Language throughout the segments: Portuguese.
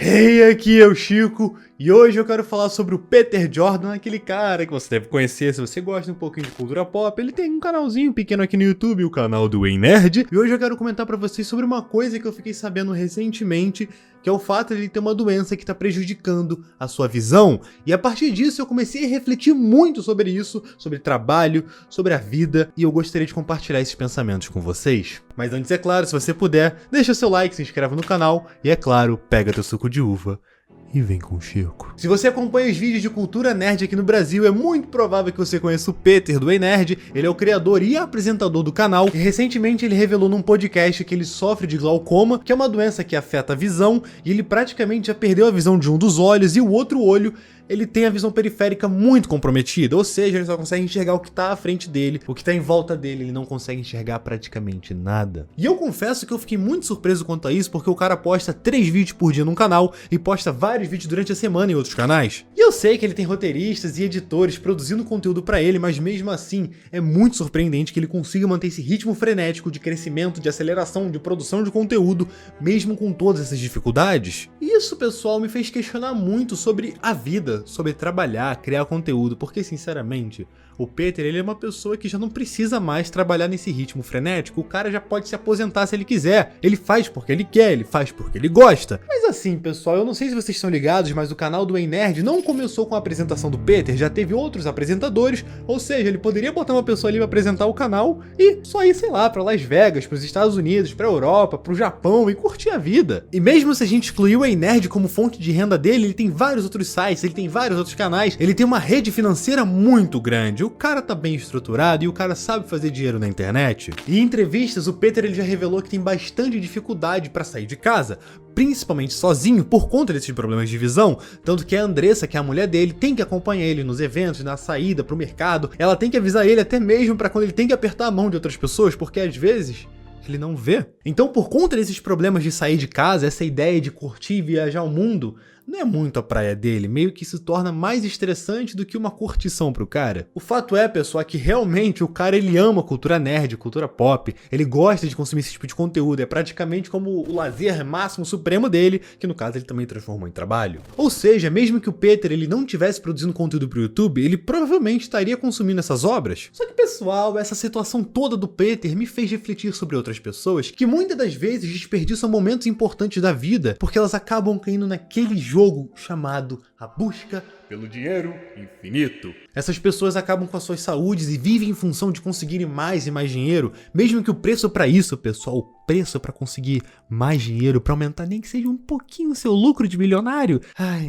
Hey, aqui é o Chico e hoje eu quero falar sobre o Peter Jordan, aquele cara que você deve conhecer se você gosta um pouquinho de cultura pop. Ele tem um canalzinho pequeno aqui no YouTube, o canal do Ei Nerd, e hoje eu quero comentar pra vocês sobre uma coisa que eu fiquei sabendo recentemente, que é o fato de ele ter uma doença que tá prejudicando a sua visão. E a partir disso eu comecei a refletir muito sobre isso, sobre trabalho, sobre a vida, e eu gostaria de compartilhar esses pensamentos com vocês. Mas antes, é claro, se você puder, deixa seu like, se inscreve no canal e, é claro, pega teu suco de uva e vem com o Chico. Se você acompanha os vídeos de cultura nerd aqui no Brasil, é muito provável que você conheça o Peter do Ei Nerd. Ele é o criador e apresentador do canal, e recentemente ele revelou num podcast que ele sofre de glaucoma, que é uma doença que afeta a visão, e ele praticamente já perdeu a visão de um dos olhos, e o outro olho ele tem a visão periférica muito comprometida, ou seja, ele só consegue enxergar o que tá à frente dele, o que tá em volta dele, ele não consegue enxergar praticamente nada. E eu confesso que eu fiquei muito surpreso quanto a isso, porque o cara posta 3 vídeos por dia num canal e posta vários vídeos durante a semana em outros canais. E eu sei que ele tem roteiristas e editores produzindo conteúdo pra ele, mas mesmo assim, é muito surpreendente que ele consiga manter esse ritmo frenético de crescimento, de aceleração, de produção de conteúdo, mesmo com todas essas dificuldades. E isso, pessoal, me fez questionar muito sobre a vida, sobre trabalhar, criar conteúdo, porque sinceramente, o Peter, ele é uma pessoa que já não precisa mais trabalhar nesse ritmo frenético. O cara já pode se aposentar se ele quiser. Ele faz porque ele quer, ele faz porque ele gosta. Mas assim, pessoal, eu não sei se vocês estão ligados, mas o canal do Ei Nerd não começou com a apresentação do Peter, já teve outros apresentadores, ou seja, ele poderia botar uma pessoa ali pra apresentar o canal e só ir, sei lá, pra Las Vegas, pros Estados Unidos, pra Europa, pro Japão e curtir a vida. E mesmo se a gente excluir o Ei Nerd como fonte de renda dele, ele tem vários outros sites, ele tem vários outros canais, ele tem uma rede financeira muito grande. O cara tá bem estruturado e o cara sabe fazer dinheiro na internet. E em entrevistas, o Peter ele já revelou que tem bastante dificuldade pra sair de casa, principalmente sozinho, por conta desses problemas de visão, tanto que a Andressa, que é a mulher dele, tem que acompanhar ele nos eventos, na saída pro mercado, ela tem que avisar ele até mesmo pra quando ele tem que apertar a mão de outras pessoas, porque às vezes ele não vê. Então, por conta desses problemas de sair de casa, essa ideia de curtir e viajar o mundo não é muito a praia dele, meio que se torna mais estressante do que uma curtição pro cara. O fato é, pessoal, que realmente o cara ele ama cultura nerd, cultura pop, ele gosta de consumir esse tipo de conteúdo, é praticamente como o lazer máximo supremo dele, que no caso ele também transformou em trabalho. Ou seja, mesmo que o Peter ele não tivesse produzindo conteúdo pro YouTube, ele provavelmente estaria consumindo essas obras. Só que, pessoal, essa situação toda do Peter me fez refletir sobre outras pessoas que muitas das vezes desperdiçam momentos importantes da vida, porque elas acabam caindo naquele jogo chamado a busca pelo dinheiro infinito. Essas pessoas acabam com as suas saúdes e vivem em função de conseguirem mais e mais dinheiro, mesmo que o preço para isso, pessoal, o preço para conseguir mais dinheiro, para aumentar nem que seja um pouquinho o seu lucro de milionário,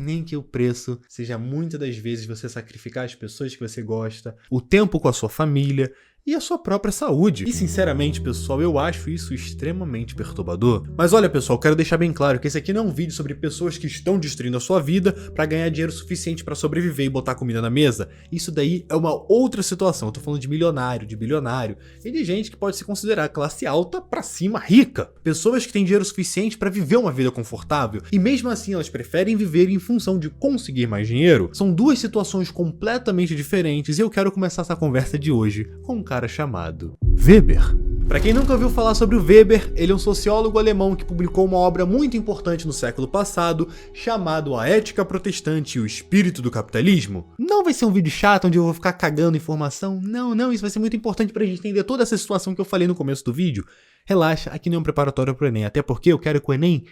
nem que o preço seja muitas das vezes você sacrificar as pessoas que você gosta, o tempo com a sua família e a sua própria saúde. E sinceramente, pessoal, eu acho isso extremamente perturbador. Mas olha, pessoal, quero deixar bem claro que esse aqui não é um vídeo sobre pessoas que estão destruindo a sua vida para ganhar dinheiro suficiente para sobreviver e botar comida na mesa. Isso daí é uma outra situação. Eu tô falando de milionário, de bilionário e de gente que pode se considerar classe alta pra cima rica. Pessoas que têm dinheiro suficiente para viver uma vida confortável e mesmo assim elas preferem viver em função de conseguir mais dinheiro. São duas situações completamente diferentes e eu quero começar essa conversa de hoje com um cara chamado Weber. Para quem nunca ouviu falar sobre o Weber, ele é um sociólogo alemão que publicou uma obra muito importante no século passado, chamado A Ética Protestante e o Espírito do Capitalismo. Não vai ser um vídeo chato onde eu vou ficar cagando informação, não, isso vai ser muito importante pra gente entender toda essa situação que eu falei no começo do vídeo. Relaxa, aqui não é um preparatório pro Enem, até porque eu quero que o Enem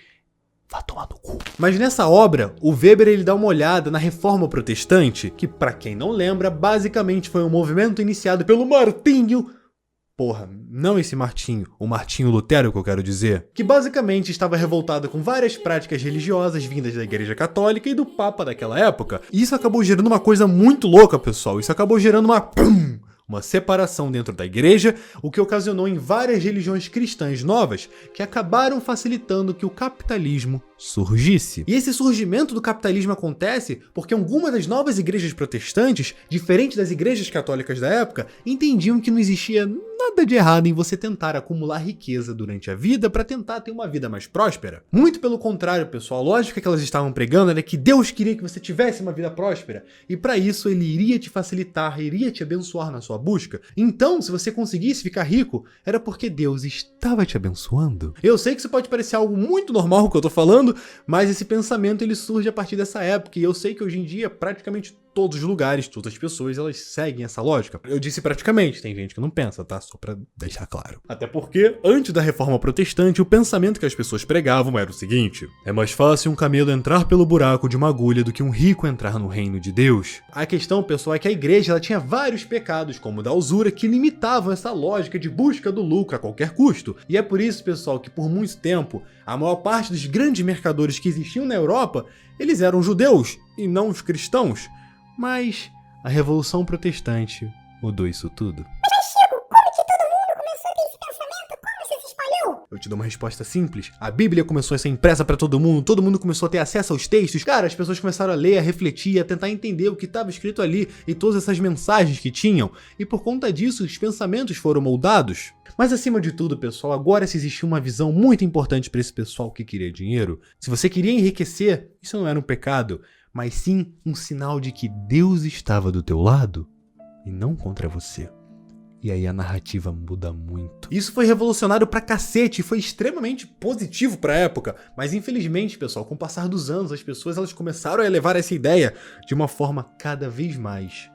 vá tomar no cu. Mas nessa obra, o Weber ele dá uma olhada na Reforma Protestante, que pra quem não lembra, basicamente foi um movimento iniciado pelo Martinho, não esse Martinho, o Martinho Lutero que eu quero dizer, que basicamente estava revoltado com várias práticas religiosas vindas da Igreja Católica e do Papa daquela época. E isso acabou gerando uma coisa muito louca, pessoal, isso acabou gerando uma separação dentro da igreja, o que ocasionou em várias religiões cristãs novas que acabaram facilitando que o capitalismo surgisse. E esse surgimento do capitalismo acontece porque algumas das novas igrejas protestantes, diferente das igrejas católicas da época, entendiam que não existia nada de errado em você tentar acumular riqueza durante a vida para tentar ter uma vida mais próspera. Muito pelo contrário, pessoal, a lógica que elas estavam pregando era que Deus queria que você tivesse uma vida próspera, e para isso ele iria te facilitar, iria te abençoar na sua busca. Então, se você conseguisse ficar rico, era porque Deus estava te abençoando. Eu sei que isso pode parecer algo muito normal o que eu tô falando, mas esse pensamento ele surge a partir dessa época, e eu sei que hoje em dia praticamente todos os lugares, todas as pessoas, elas seguem essa lógica. Eu disse praticamente, tem gente que não pensa, tá? Só pra deixar claro. Até porque, antes da Reforma Protestante, o pensamento que as pessoas pregavam era o seguinte: é mais fácil um camelo entrar pelo buraco de uma agulha do que um rico entrar no reino de Deus. A questão, pessoal, é que a igreja ela tinha vários pecados, como o da usura, que limitavam essa lógica de busca do lucro a qualquer custo. E é por isso, pessoal, que por muito tempo, a maior parte dos grandes mercadores que existiam na Europa, eles eram judeus e não os cristãos. Mas a Revolução Protestante mudou isso tudo. Mas Chico, como que todo mundo começou a ter esse pensamento? Como você se espalhou? Eu te dou uma resposta simples. A Bíblia começou a ser impressa para todo mundo começou a ter acesso aos textos. Cara, as pessoas começaram a ler, a refletir, a tentar entender o que estava escrito ali e todas essas mensagens que tinham. E por conta disso, os pensamentos foram moldados. Mas acima de tudo, pessoal, agora se existia uma visão muito importante para esse pessoal que queria dinheiro. Se você queria enriquecer, isso não era um pecado, mas sim um sinal de que Deus estava do teu lado e não contra você. E aí a narrativa muda muito. Isso foi revolucionário pra cacete e foi extremamente positivo pra época. Mas infelizmente, pessoal, com o passar dos anos, as pessoas elas começaram a elevar essa ideia de uma forma cada vez mais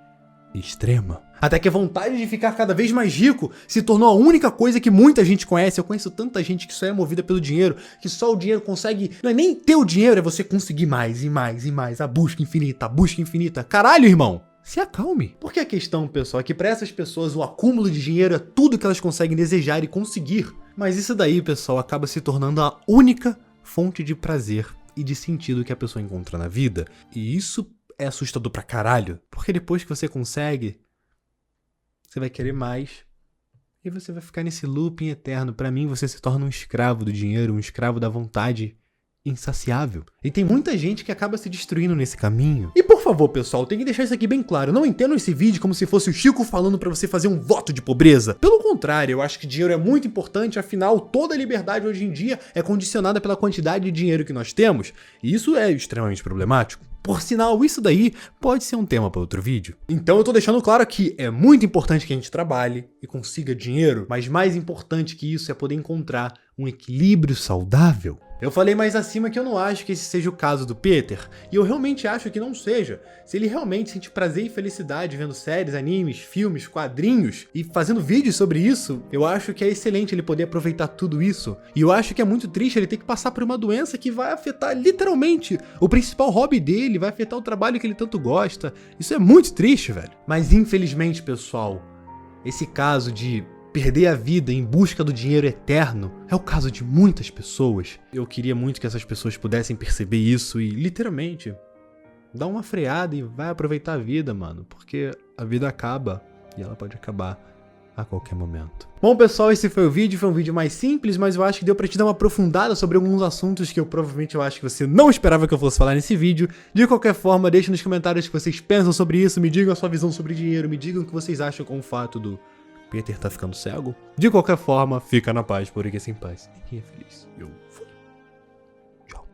extrema. Até que a vontade de ficar cada vez mais rico se tornou a única coisa que muita gente conhece. Eu conheço tanta gente que só é movida pelo dinheiro, que só o dinheiro consegue... Não é nem ter o dinheiro, é você conseguir mais e mais e mais. A busca infinita, a busca infinita. Caralho, irmão! Se acalme. Porque a questão, pessoal, é que para essas pessoas o acúmulo de dinheiro é tudo que elas conseguem desejar e conseguir. Mas isso daí, pessoal, acaba se tornando a única fonte de prazer e de sentido que a pessoa encontra na vida. E isso é assustador pra caralho. Porque depois que você consegue, você vai querer mais. E você vai ficar nesse looping eterno. Pra mim, você se torna um escravo do dinheiro, um escravo da vontade insaciável. E tem muita gente que acaba se destruindo nesse caminho. E por favor, pessoal, tem que deixar isso aqui bem claro. Não entendam esse vídeo como se fosse o Chico falando pra você fazer um voto de pobreza. Pelo contrário, eu acho que dinheiro é muito importante, afinal, toda liberdade hoje em dia é condicionada pela quantidade de dinheiro que nós temos. E isso é extremamente problemático. Por sinal, isso daí pode ser um tema para outro vídeo. Então eu tô deixando claro que é muito importante que a gente trabalhe e consiga dinheiro, mas mais importante que isso é poder encontrar um equilíbrio saudável. Eu falei mais acima que eu não acho que esse seja o caso do Peter, e eu realmente acho que não seja. Se ele realmente sente prazer e felicidade vendo séries, animes, filmes, quadrinhos e fazendo vídeos sobre isso, eu acho que é excelente ele poder aproveitar tudo isso. E eu acho que é muito triste ele ter que passar por uma doença que vai afetar literalmente o principal hobby dele, vai afetar o trabalho que ele tanto gosta. Isso é muito triste, velho. Mas infelizmente, pessoal, esse caso de perder a vida em busca do dinheiro eterno é o caso de muitas pessoas. Eu queria muito que essas pessoas pudessem perceber isso e, literalmente, dar uma freada e vai aproveitar a vida, mano. Porque a vida acaba e ela pode acabar a qualquer momento. Bom, pessoal, esse foi o vídeo. Foi um vídeo mais simples, mas eu acho que deu pra te dar uma aprofundada sobre alguns assuntos que eu acho que você não esperava que eu fosse falar nesse vídeo. De qualquer forma, deixe nos comentários o que vocês pensam sobre isso. Me digam a sua visão sobre dinheiro. Me digam o que vocês acham com o fato do Peter tá ficando cego. De qualquer forma, fica na paz, porque sem paz ninguém é feliz. Eu fui.